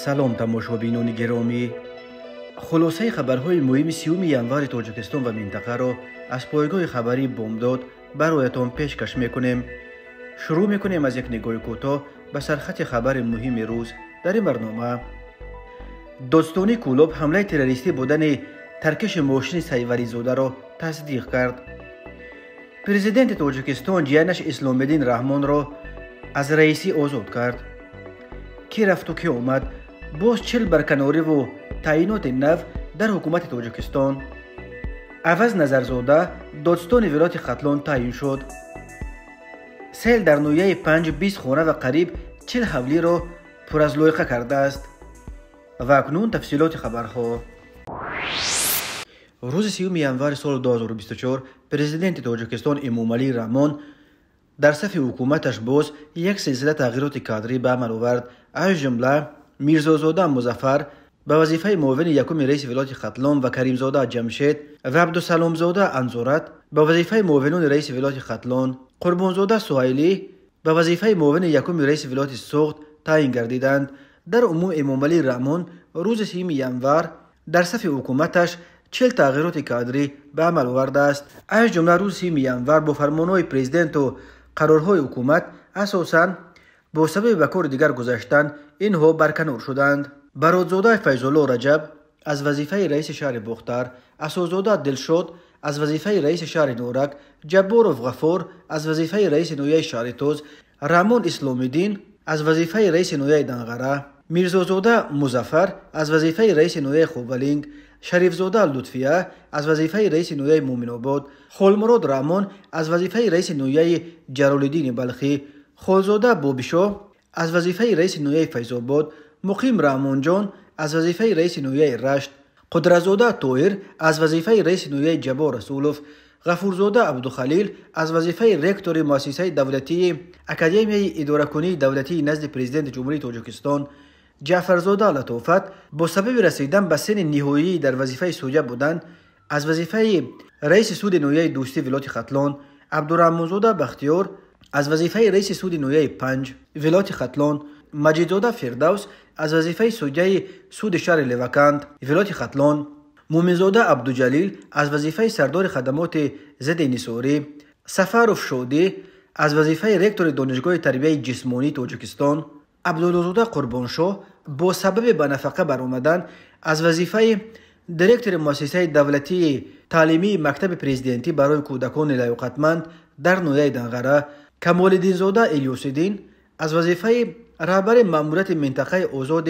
سلام تماشابینان گرامی، خلاصه خبرهای مهم 30 ینور تاجیکستان و منطقه را از پایگاه خبری بامداد برایتان پیشکش میکنیم. شروع میکنیم از یک نگاه کوتاه به سرخط خبر مهم روز. در این برنامه داستانی کولاب حمله تروریستی بودن ترکش ماشین سیوری زاده را تصدیق کرد. پرزیدنت تاجیکستان جیانش اسلام الدین رحمان را از رئیسی آزاد کرد. کی رفت و کی آمد؟ باز 40 برکناری و تعیینات نو در حکومت تاجیکستان. عوض نظرزاده دادستان ولایت ختلان تعیین شد. سیل در نویه 5-20 خانه و قریب 40 حولی را پر از لایقه کرده است. و اکنون تفصیلات خبرها. روز 30 ینور سال 2024 پرزیدنت تاجیکستان امامعلی رحمان در صف حکومتش باز یک سلسله تغییرات کادری به عمل آورد. از جمله میرزازاده مظفر به وظیفه معاون یکم رئیس ولایت ختلان و کریمزاده جمشید و عبدالسلامزاده انزورت به وظیفه معاونان رئیس ولایت ختلان، قربانزاده سهیلی به وظیفه معاون یکم رئیس ولایت سوخت تعیین گردیدند. در عموم امامعلی رحمان روز 30 ینور در صف حکومتش 40 تغییرات کادری به عمل آورده است. از جمله روز 30 ینور با فرمانهای پرزیدنت و قرارهای حکومت اساساً با سبب به کار دیگر گذاشتن اینها برکنار شدند. برادزاده فیض‌الله رجب از وظیفه رئیس شهر بختر، اسدزاده دلشاد از وظیفه رئیس شهر نورک، جبارов غفور از وظیفه رئیس نویه شهر توز، رحمان اسلام الدین از وظیفه رئیس نویه دنغره، میرزازاده مظفر از وظیفه رئیس نویه خوبلینگ، شریفزاده لطفیه از وظیفه رئیس نویه مومن آباد، خالمراد رحمان از وظیفه رئیس نویه جلالالدین بلخی، خالزاده بوبیشو از وظیفه رئیس نویه فیض آباد، مقیم رحمان جان از وظیفه رئیس نویه رشت، قدرتزاده طاهر از وظیفه رئیس نویه جبار رسولوف، غفورزاده عبدالخلیل از وظیفه رکتور مؤسسه دولتی اکادمی اداره کنی دولتی نزد پرزیدنت جمهوری تاجیکستان، جعفرزاده لطافت با سبب رسیدن به سن نهایی در وظیفه سوجه بودن از وظیفه رئیس سود نویه دوستی ولایت ختلان، عبدالرحمنزاده بختیار از وظیفه رئیس سود نویه 5 ولایت ختلان، مجیدزاده فردوس از وظیفه سوجه سود شهر لوکند ولایت ختلان، مومنزاده عبدالجلیل از وظیفه سردار خدمات ضد انحصاری، سفروف شودی از وظیفه رکتور دانشگاه تربیه جسمانی تاجیکستان، عبداللهزاده قربانشاه با سبب به نفقه برآمدن از وظیفه دیرکتور مؤسسه دولتی تعلیمی مکتب پرزیدنتی برای کودکان لیاقتمند در نویه دنغره، کمال‌الدین زاده الیاس‌الدین از وظیفه رهبر ماموریت منطقه آزاد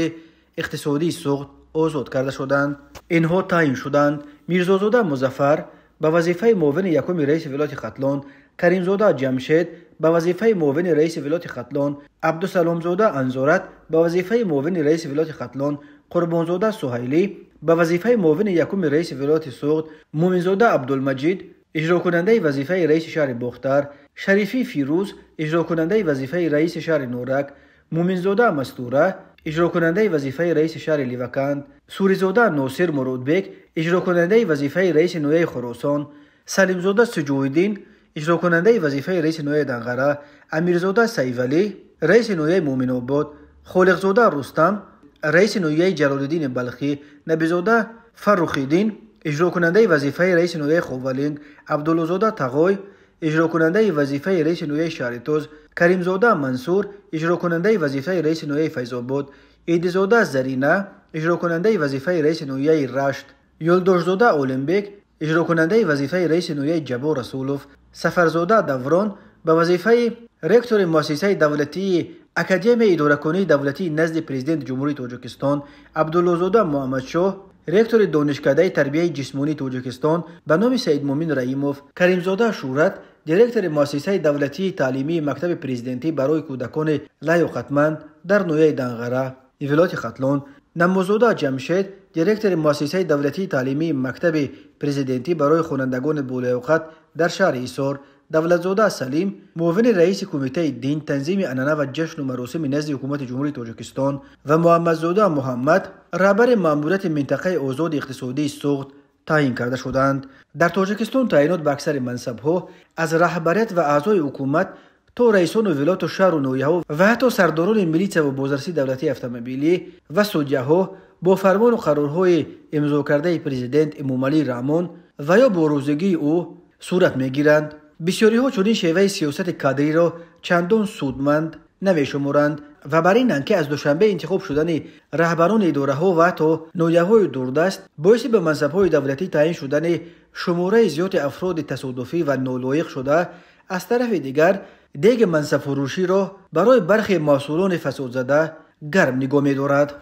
اقتصادی سوخت آزاد کرده شدند. اینها تعیین شدند: میرزازاده مظفر به وظیفه معاون یکم رئیس ولایت ختلان، کریمزاده جمشید به وظیفه معاون رئیس ولایت ختلان، عبدالسلامزاده انزورت به وظیفه معاون رئیس ولایت ختلان، قربانزاده سهیلی به وظیفه معاون یکم رئیس ولایت سوخت، مومنزاده عبدالمجید اجرا کننده وظیفه رئیس شهر بختر، شریفی فیروز اجرا کننده وظیفه رئیس شهر نورک، مومنزاده مستوره اجرا کننده وظیفه رئیس شهر لیوکند، سوریزاده ناصر مرادبک اجرا کننده وظیفه رئیس نویه خراسان، سلیمزاده سجویدین اجرا کننده وظیفه رئیس نویه دنغره، امیرزاده سیولی رئیس نویه مومن آباد، خالقزاده رستم رئیس نویه جلالالدین بلخی، نبیزاده فرخیدین اجرا کننده وظیفه رئیس نویه خوبلینگ، عبداللهزاده تقای اجرا کننده وظیفه رئیس نویه شهر توز، کریمزاده منصور اجرا کننده وظیفه رئیس نویه فیض آباد، ایدزاده زرینه اجرا کننده وظیفه رئیس نویه رشت، یلدوشزاده المپیک اجرا کننده وظیفه رئیس نویه جبار رسولوف، سفرزاده دوران به وظیفه رکتور مؤسسه دولتی اکادمی اداره کنی دولتی نزد پرزیدنت جمهوری تاجیکستان، عبداللهزاده محمدشاه رکتور دانشکده تربیه جسمانی تاجیکستان به نام سید مومن رحیموف، کریمزاده شورت دیرکتور مؤسسه دولتی تعلیمی مکتب پرزیدنتی برای کودکان لیاقتمند در نویه دنغره ولایت ختلان، نموزاده جمشید دیرکتور مؤسسه دولتی تعلیمی مکتب پرزیدنتی برای خوانندگان بالیاقت در شهر ایسار، دولتزاده سلیم معاون رئیس کمیته دین تنظیم عنعنه و جشن و مراسم نزد حکومت جمهوری تاجیکستان و محمدزاده محمد رهبر ماموریت منطقه آزاد اقتصادی سوخت تعیین کرده شدند. در تاجیکستان تعیینات به اکثر منصب‌ها از رهبریت و اعضای حکومت تا رئیسان ولایت و شهر و نویه‌ها و حتی سرداران میلیڅ و بازرسی دولتی اتومبیلی و سودیه‌ها با فرمان و قرارهای امضا کرده پرزیدنت امومالی رحمان و یا با روزگی او صورت میگیرند. بسیاری ها چنین شیوه سیاست کادری را چندان سودمند نمیشمرند و بر اینند که از دوشنبه انتخاب شدن رهبران اداره ها و حتی نویه های دوردست باعث به منصب های دولتی تعیین شدن شماره زیاد افراد تصادفی و نالایق شده، از طرف دیگر دیگ منصب فروشی را برای برخی مسئولان فساد زده گرم نگاه می‌دارد.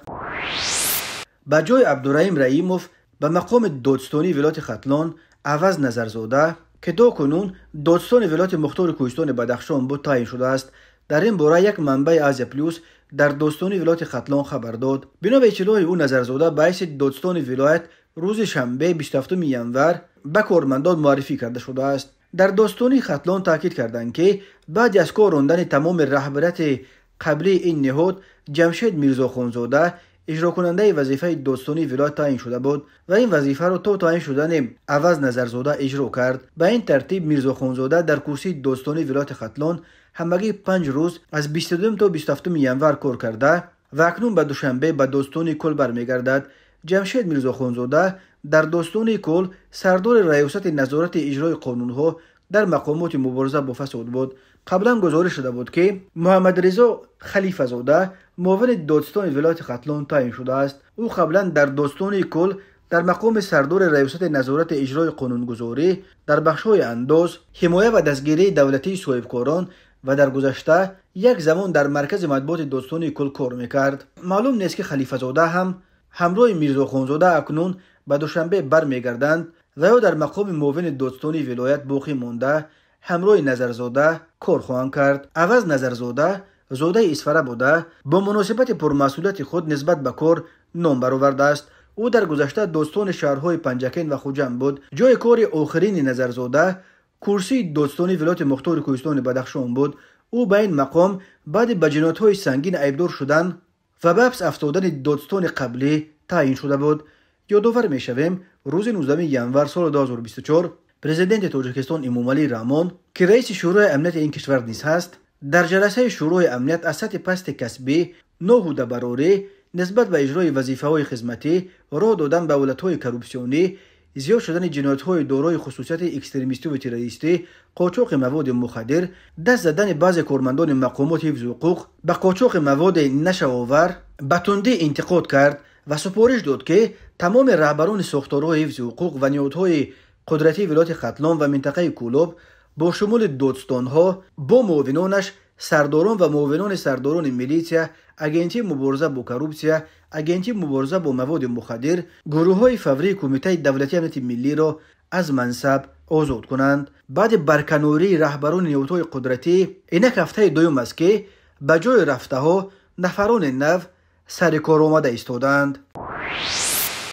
به جای عبدالرحیم رحیموف به مقام دادستانی ولایت ختلان عوض نظرزاده که کنون دادستان ولایت مختار کوهستان بدخشان بود تعیین شده است، در این باره یک منبع از پلوس در دادستانی ولایت ختلان خبر داد. بنا به اطلاع او نظرزاده به حیث دادستان ولایت روز شنبه 27 ینور به کارمندان معرفی کرده شده است. در دادستانی ختلان تاکید کردند که بعد از کار راندن تمام رهبریت قبلی این نهاد، جمشید میرزاخانزاده اجرا کننده وظیفه دادستانی ولایت تعیین شده بود و این وظیفه را تا تعیین شدن عوض نظرزاده اجرا کرد. به این ترتیب میرزاخانزاده در کرسی دادستانی ولایت ختلان همگی 5 روز از 22 تا 27 ینور کار کرده و اکنون به دوشنبه به دادستانی کل برمیگردد. جمشید میرزاخانزاده در دادستانی کل سردار ریاست نظارت اجرای قانونها در مقامات مبارزه با فساد بود. قبلا گزارش شده بود که محمد رضا خلیفه زاده معاون دادستان ولایت ختلان تعیین شده است. او قبلا در دادستان کل در مقام سردار ریاست نظارت اجرای قانونگذاری در بخش‌های انداز، حمایه و دستگیری دولتی صاحبکاران و در گذشته یک زمان در مرکز مطبوعات دادستان کل کار میکرد. معلوم نیست که خلیفه زاده هم همراه میرزاخانزاده اکنون به دوشنبه برمیگردند و یا در مقام معاون دادستانی ولایت باقی مانده همراه نظرزاده کار خواهند کرد. عوض نظرزاده زاده اسفره بوده با مناسبت پرمسئولیت خود نسبت به کار نام برآورده است. او در گذشته دادستان شهرهای پنجکین و خوجند بود. جای کار آخرین نظرزاده کرسی دادستانی ولایت مختار کوهستان بدخشان بود. او به این مقام بعد به جنایت‌های سنگین عیبدار شدن و به حبس افتادن دادستان قبلی تعیین شده بود. یادآور می‌شویم روز 19 ینور سال 2024 پرزیدنت تاجیکستان امومالی رحمان که رئیس شورای امنیت این کشور نیز هست، در جلسه شورای امنیت از سطح پست کسبی نهوده براره نسبت به اجرای وظیفه‌های خدمتی، راه دادن به حالت‌های کرپسیونی، زیاد شدن جنایت‌های دارای خصوصیت اکستریمیستی و تروریستی، قاچاق مواد مخدر، دست زدن بعضی کارمندان مقامات حفظ حقوق به قاچاق مواد نشه‌آور به تندی انتقاد کرد و سپارش داد که تمام رهبران ساختارهای حفظ حقوق و نهادهای قدرتی ولایت ختلان و منطقه کولوب با شمول دادستانها با معاونانش، سرداران و معاونان سرداران میلیڅیا، اگنتی مبارزه با کروپسیا، اگنتی مبارزه با مواد مخدر، گروه‌های فوری کمیته دولتی امنیت ملی را از منصب آزاد کنند. بعد برکناری رهبران نهادهای قدرتی، اینک هفته دوم است که به جای رفته ها نفران نو سر کار آمده ایستادند.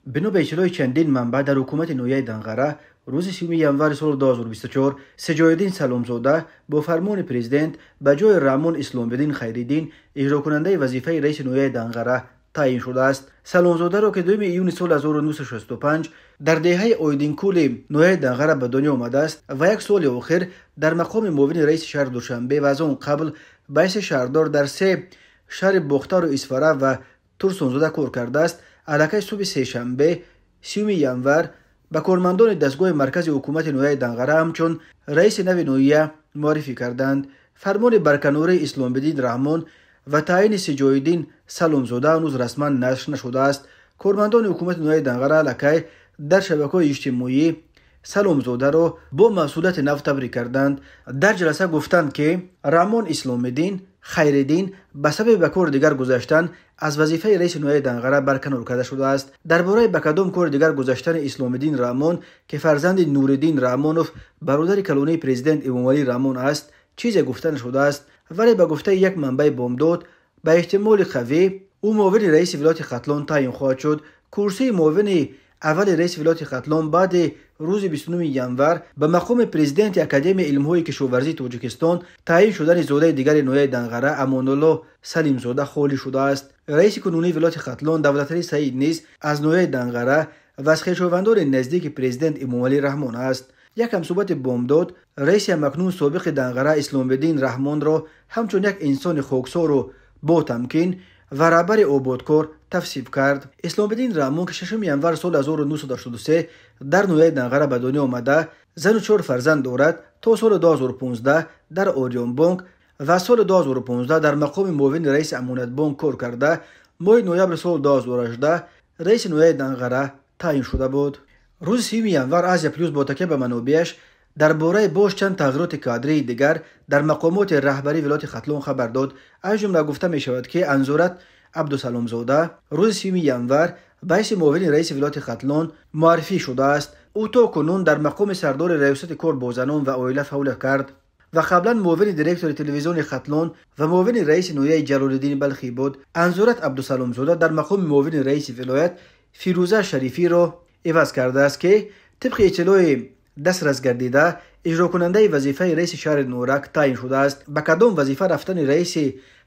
بنا به اطلاع چندین منبع در حکومت نویه دنغره روز 30 ینور سال 2024 سجایالدین سلامزاده با فرمان پرزیدنت به جای رحمان اسلام‌الدین خیریدین اجرا کننده وظیفه رئیس نویه دنغره تعیین شده است. سلامزاده را که 2 ایون سال 1965 در دهه آیدینکول نویه دنغره به دنیا آمده است و یک سال آخر در مقام معاون رئیس شهر دوشنبه و از آن قبل به حیث شهردار در 3 شهر بختار و اسفره و ترسونزاده کار کرده است. علاقه صبح سه‌شنبه 30 ینور به کارمندان دستگاه مرکز حکومت نویه دنغره همچون رئیس نو نویه معرفی کردند. فرمان برکناری اسلام‌الدین رحمان و تعیین سجایالدین سلامزاده هنوز رسما نشر نشده است. کارمندان حکومت نویه دنغره علاقه در شبکه‌های اجتماعی سلامزاده را با مسئولیت نو تبریک کردند. در جلسه گفتند که رحمان اسلام‌الدین خیریدین به سبب کار دیگر گذاشتن از وظیفه رئیس نویه دنغره برکنار کرده شده است. درباره به کدام کار دیگر گذاشتن اسلام‌الدین رحمان که فرزند نورالدین رحمانوف برادر کلانی پرزیدنت امومالی رحمان است چیزی گفتن شده است، ولی به گفته یک منبع بامداد به احتمال قوی او معاون رئیس ولایت ختلان تعیین خواهد شد. کرسی معاون اول رئیس ولایت ختلان بعد روز 29 ینور به مقام پرزیدنت اکادمی علم‌های کشاورزی تاجیکستان تعیین شدن زاده دیگر نویه دنغره امان‌الله سلیمزاده خالی شده است. رئیس کنونی ولایت ختلان دولتعلی سعید نیز از نویه دنغره و از خویشاوندان نزدیک پرزیدنت امومالی رحمان است. یک همصحبت بامداد رئیس مکنون سابق دنقره اسلام الدین رحمان را همچون یک انسان خاکسار و با تمکین و رهبر آبادکار توصیف کرد. اسلام الدین رحمان که 6 ینور سال 1983 در نویه دنقره به دنیا آمده، زن و 4 فرزند دارد. تا سال 2015 در آریان بانک و سال 2015 در مقام معاون رئیس امانت بانک کار کرده. ماه نوامبر سال 2018 رئیس نویه دنقره تعیین شده بود. روز 30 ینور آسیا پلوس با تکیه به منابعش درباره باز چند تغییرات کادری دیگر در مقامات رهبری ولایت ختلان خبر داد. از جمله گفته می شود که انظورت عبدالسلام زاده روز 30 ینور به حیث معاون رئیس ولایت ختلان معرفی شده است. او تا کنون در مقام سردار ریاست کار با زنان و عائله فعالیت کرد و قبلا معاون دیرکتور تلویزیون ختلان و معاون رئیس نویه جلال الدین بلخی بود. انظورت عبدالسلام زاده در مقام معاون رئیس ولایت فیروزه شریفی را عوض کرده است که طبق اطلاع دسترس گردیده اجرا کننده وظیفه رئیس شهر نورک تعیین شده است. به کدام وظیفه رفتن رئیس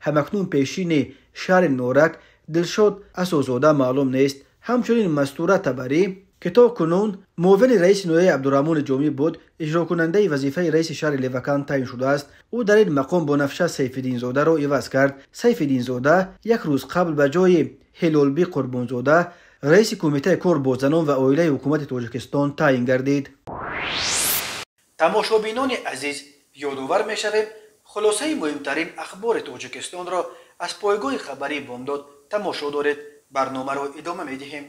همکنون پیشین شهر نورک دلشاد اساس‌زاده معلوم نیست. همچنین مستوره تبری که تا کنون معاون رئیس نویه عبدالرحمن جامی بود اجرا کننده وظیفه رئیس شهر لیوکان تعیین شده است. او در این مقام بنفشه سیفالدین زاده را عوض کرد. سیفالدین زاده یک روز قبل به جای هلالبی قربانزاده رئیس کمیته کار با زنان و عائله حکومت تاجیکستان تعیین گردید. تماشابینان عزیز، یادآور می‌شویم خلاصه مهمترین اخبار تاجیکستان را از پایگاه خبری بامداد تماشا دارید. برنامه را ادامه می‌دهیم.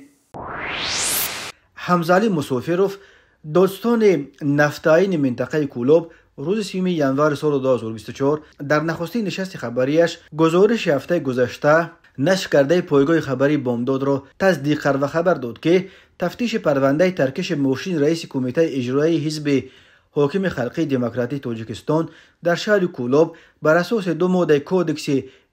حمزه علی مسافروف داستان نفت‌آیین منطقه کولوب روز 30 ینور سال 2024 در نخستین نشست خبریش گزارش هفته گذشته نشر کرده پایگاه خبری بامداد را تصدیق کرد و خبر داد که تفتیش پرونده ترکش ماشین رئیس کمیته اجرایی حزب حاکم خلقی دموکراتی تاجیکستان در شهر کولوب بر اساس 2 ماده کودکس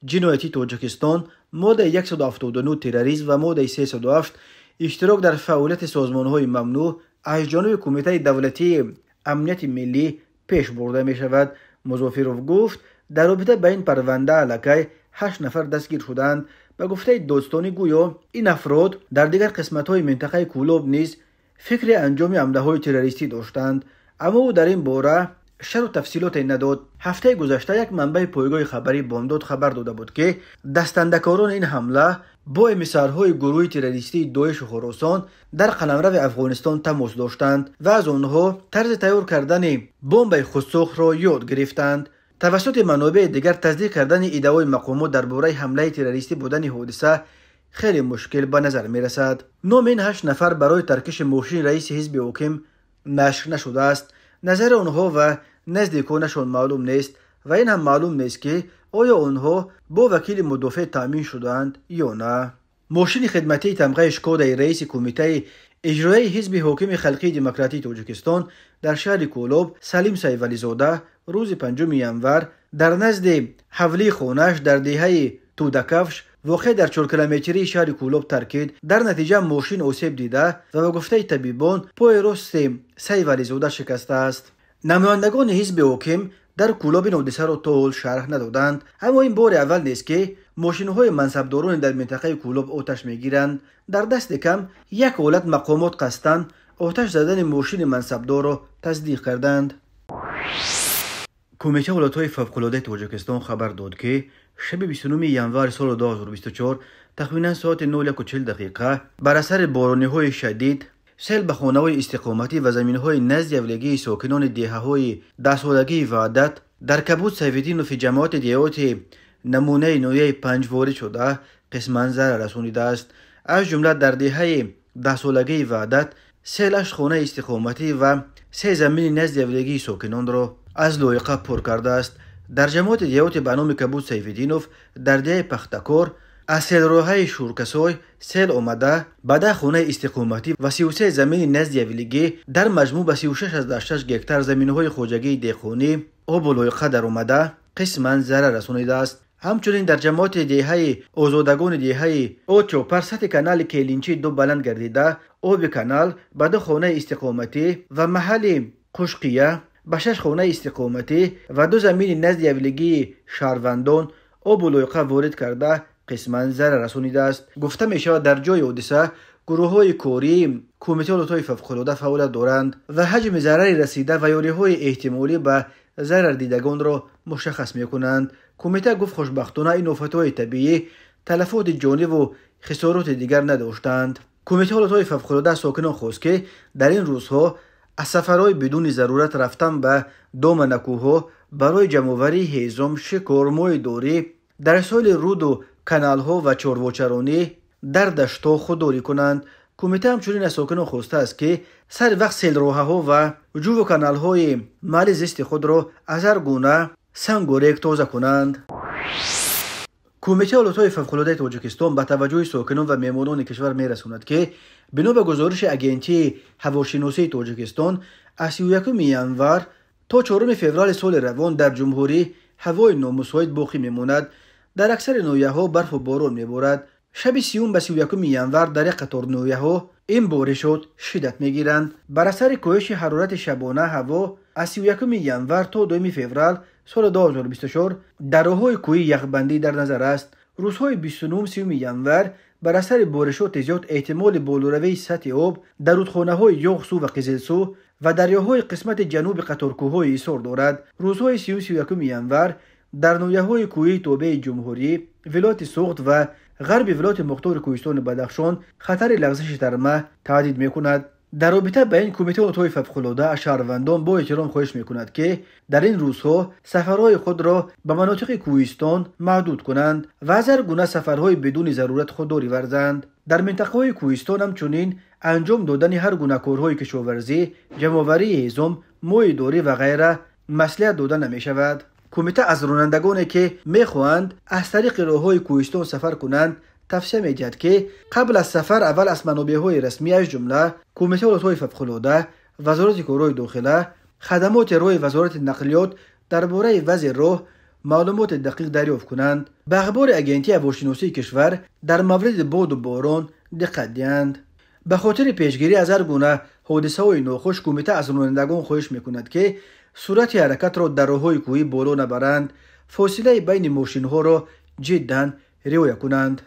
جنایتی تاجیکستان، ماده 179 تروریسم و ماده 307 اشتراک در فعالیت سازمان‌های ممنوع از جانب کمیته دولتی امنیت ملی پیش برده می شود. مظفرов گفت در رابطه با این پرونده علاقه 8 نفر دستگیر شدند. به گفته داستانی گویا این افراد در دیگر قسمت‌های منطقه کولوب نیز فکر انجام حمله‌های تروریستی داشتند، اما او در این باره شرح و تفصیلات نداد. هفته گذشته یک منبع پایگاه خبری بامداد خبر داده بود که دستندکاران این حمله با امیسارهای گروه تروریستی داعش و خراسان در قلمرو افغانستان تماس داشتند و از آنها طرز تیار کردن بمب خودساخت را یاد گرفتند. توسط منابع دیگر تصدیق کردن ادعای مقامات درباره حمله تروریستی بودن حادثه خیلی مشکل به نظر می رسد. نام این 8 نفر برای ترکش ماشین رئیس حزب حاکم نشر نشده است. نظر آنها و نزدیکانشان معلوم نیست و این هم معلوم نیست که آیا آنها با وکیل مدافع تامین شدند یا نه. ماشین خدمتی تمغه اشکاده رئیس کمیته اجرایی حزب حاکم خلقی دموکراتی تاجیکستان در شهر کولوب سلیم سیفالی زاده روز 5 ینور در نزد حولی خانه‌اش در دهه تودکفش واقع در 4 کیلومتری شهر کولوب ترکید. در نتیجه ماشین آسیب دیده و به گفته طبیبان پای راست سیفالی زاده شکسته است. نمایندگان حزب حاکم در کولوب این حادثه را تا شرح ندادند، اما این بار اول نیست که ماشین‌های منصبداران در منطقه کولوب آتش می‌گیرند. در دست کم یک حالت مقامات قصداً آتش زدن ماشین منصبدار را تصدیق کردند. کمیته ولایت‌های فوق‌العاده تاجیکستان خبر داد که شب 29 ینور سال 2024 تقریباً ساعت 09:40 بر اثر باران‌های شدید سیل به خانه‌های استقامتی و زمین‌های نزد اولگی ساکنان دهه‌های 10 سالگی وحدت در کبود سیفالدین و فی جماعت دیهات نمونه نویه 5 وارد شده قسماً ضرر رسانیده است. از جمله در دهه 10 سالگی وحدت سیل 8 خانه استقامتی و 3 زمین نزد اولگی ساکنان را از لایقه پر کرده است. در جماعت دیهات به نام کبود سیفالدینوف در دهه پختکار از سیل راه‌های شورکسای سیل آمده به 10 خانه استقامتی و 33 زمین نزد اولگی در مجموع به 36.6 گکتار زمین‌های خواجگی دهقانی آب و لایقه در آمده قسماً ضرر رسانیده است. همچنین در جماعت دهه آزادگان دهه اوچوپر سطح کانال کلینچی 2 بلند گردیده آب کانال به 2 خانه استقامتی و محل قشقیه به 6 خانه استقامتی و 2 زمین نزد اولگی شهروندان آب و لایقه وارد کرده قسماً ضرر رسانیده است. گفته می شود در جای حادثه گروه‌های کوری کمیته علوت‌های فوق‌العاده فعالیت دارند و حجم ضرری رسیده و یاری‌های احتمالی به ضرر دیدگان را مشخص می‌کنند. کمیته گفت خوشبختانه این آفت‌های طبیعی تلفات جانی و خسارات دیگر نداشتند. کمیته علوت‌های فوق‌العاده ساکنان خواست که در این روزها از سفرهای بدون ضرورت رفتن به دام نکوها برای جمع‌آوری هیزم، شکار، ماهی‌داری در ساحل رود و کانال‌ها و چارواچرانی در دشت‌ها خودداری کنند. کمیته همچنین از ساکنان خواسته است که سر وقت سیل‌راه‌ها و جو و کانال‌های محل زیست خود را از هر گونه سنگ و ریگ تازه کنند. کمیته علوت‌های فوق‌العاده تاجیکستان به توجه ساکنان و مهمانان کشور می‌رساند که بنا به گزارش اگنتی هواشناسی تاجیکستان از 31 ینور تا 4 فوریه سال روان در جمهوری هوای نامساعد باقی می‌ماند. در اکثر ناحیه‌ها برف و باران می‌بارد. شب 30 به 31 ینور در یک قطار ناحیه‌ها این بارشات شدت می‌گیرند. بر اثر کاهش حرارت شبانه هوا از 31 ینور تا 2 فوریه سال 2024 در راه‌های کوهی یخبندی در نظر است. روزهای 29 30 ینور بر اثر بارشات زیاد احتمال بالوروی سطح آب در رودخانه‌های یغسو و قزلسو و دریاهای قسمت جنوب قطارکوه‌های ایثار دارد. روزهای 30 31 ینور در ناحیه‌های کوهی توبه جمهوری، ولایت سوخت و غرب ولایت مختار کوهستان بدخشان خطر لغزش ترمه تهدید می‌کند. در رابطه با این کمیته علوت‌های فوق‌العاده از شهروندان با احترام خواهش می‌کند که در این روزها سفرهای خود را به مناطق کوهستان محدود کنند و از هر گونه سفرهای بدون ضرورت خودداری ورزند. در منطقه‌های کوهستان همچنین انجام دادن هر گونه کارهای کشاورزی، جمع‌آوری هیزم، ماهی‌داری و غیره مصلحت داده نمی‌شود. کمیته از رانندگانی که می‌خواهند از طریق راه‌های کوهستان سفر کنند توصیه می‌دهد که قبل از سفر اول از منابع‌های رسمی از جمله کمیته علوت‌های فوق‌العاده، وزارت کارهای داخله، خدمات راه وزارت نقلیات درباره وضع راه معلومات دقیق دریافت کنند. به اخبار اگنتی هواشناسی کشور در مورد باد و باران دقت دهند. به خاطر پیشگیری از هر گونه حادثه‌های ناخوش کمیته از رانندگان خواهش می‌کند که سرعت حرکت را در راه‌های کوهی بالا نبرند، فاصله بین ماشین‌ها را جداً رعایت کنند.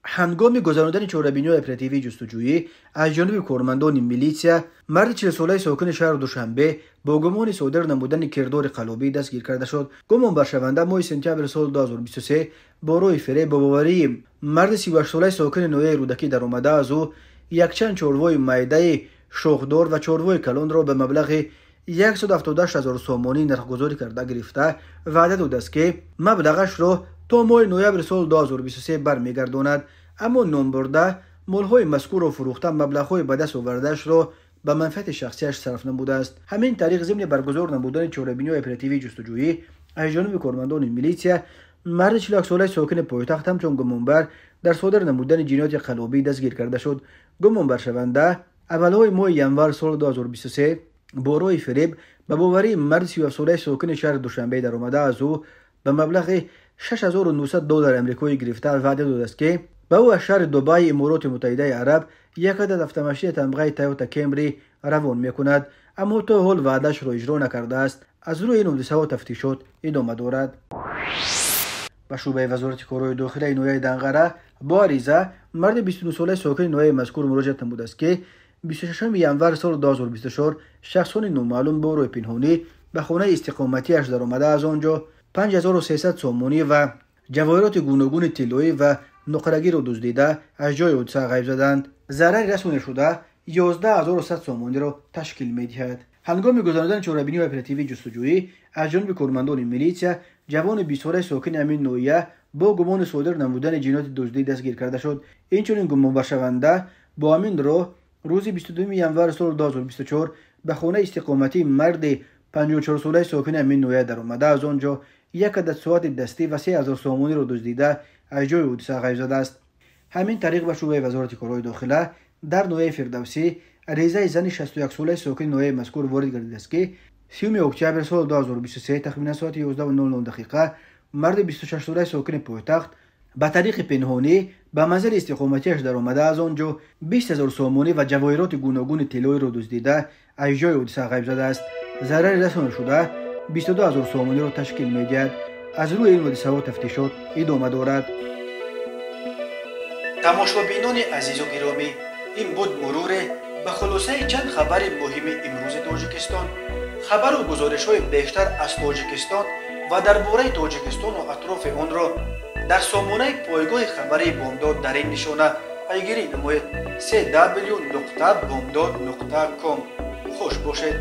هنگام گذراندن چهاربینی‌های اپراتیوی جستجویی از جانب کارمندان میلیسیا، مرد 40 ساله ساکن شهر دوشنبه با گمان صادر نمودن کردار قلابی دستگیر کرده شد. گمان بر شونده ماه سپتامبر سال 2023 با راه فریب با باوری مرد 38 ساله ساکن ناحیه رودکی در آمده از او یک چند چاروای معده شاخدار و چاروای کلان را به مبلغ 178,000 سومانی نرخ‌گذاری کرده گرفته وعده داده است که مبلغش را تا ماه نوامبر سال 2023 برمیگرداند، اما نام برده مال‌های مذکور را فروخته مبلغ‌های به دست آورده‌اش را به منفعت شخصیش صرف نموده است. همین طریق ضمن برگزار نمودن چهاربینی‌های اپراتیوی جستجویی از جانب کارمندان میلیسیا، مرد 41 ساله ساکن پایتخت همچون گمانبر در صادر نمودن جنایت قلابی دستگیر کرده شد. گمانبر شونده اول‌های ماه ینور سال 2023 با راه فریب به باوری مرد 37 ساله ساکن شهر دوشنبه در آمده از او به مبلغ $6,900 آمریکایی گرفته وعده داده است که به او از شهر دبی امارات متحده عرب یک عدد автомاشین تمغه تویوتا کمری روان میکند، اما تا حال وعدهش را اجرا نکرده است. از روی این حادثه تفتیشات ادامه دارد. به شعبه وزارت کارهای داخلی ناحیه دنقره با عریضه مرد 29 ساله ساکن ناحیه مذکور مراجعه نموده است که 26 ینور سال 2024 شخصان نامعلوم با روی پنهانی به خانه استقامتی‌اش در آمده از آنجا 5300 سومانی و جواهرات گوناگون طلایی و نقرگی را دزدیده از جای حادثه غیب زدند. ضرر رسانده شده 11100 سومانی را تشکیل می‌دهد. هنگام گذراندن چهاربینی و اپراتیوی جستجویی از جانب کارمندان میلیسیا، جوان 20 ساله ساکن همین ناحیه با گمان صادر نمودن جنایت دزدی دستگیر کرده شد. اینچنین گمانبر شونده با همین راه روز 22 ینور سال 2024 به خانه استقامتی مرد 54 ساله ساکن همین ناحیه در آمده از آنجا یک عدد ساعت دستی و 3000 سومانی را دزدیده از جای حادثه غیب زده است. همین طریق به شعبه وزارت کارهای داخله در ناحیه فردوسی عریضه زن 61 ساله ساکن ناحیه مذکور وارد گردیده است که 30 اکتبر سال 2023 تقریبا ساعت 11:09 مرد 26 ساله ساکن پایتخت به طریق پنهانی به منزل استقامتیش در آمده از آنجا 20000 سومانی و جواهرات گوناگون طلایی را دزدیده از جای حادثه غیب زده است. ضرر رسانده شده 22000 سومانی را تشکیل می‌دهد. از روی این حادثه تفتیشات ادامه دارد. тамошобинони азизу гиромӣ, ин буд муруре ба хулосаи чанд хабари муҳими имрӯзи Тоҷикистон. Хабару гузоришҳои бештар аз Тоҷикистон ва дар бораи Тоҷикистону атрофи онро дар сомонаи пойгоҳи хабари Бомдод дар ин нишона пайгирӣ намоед: www.bomdod.com. Хуш бошед.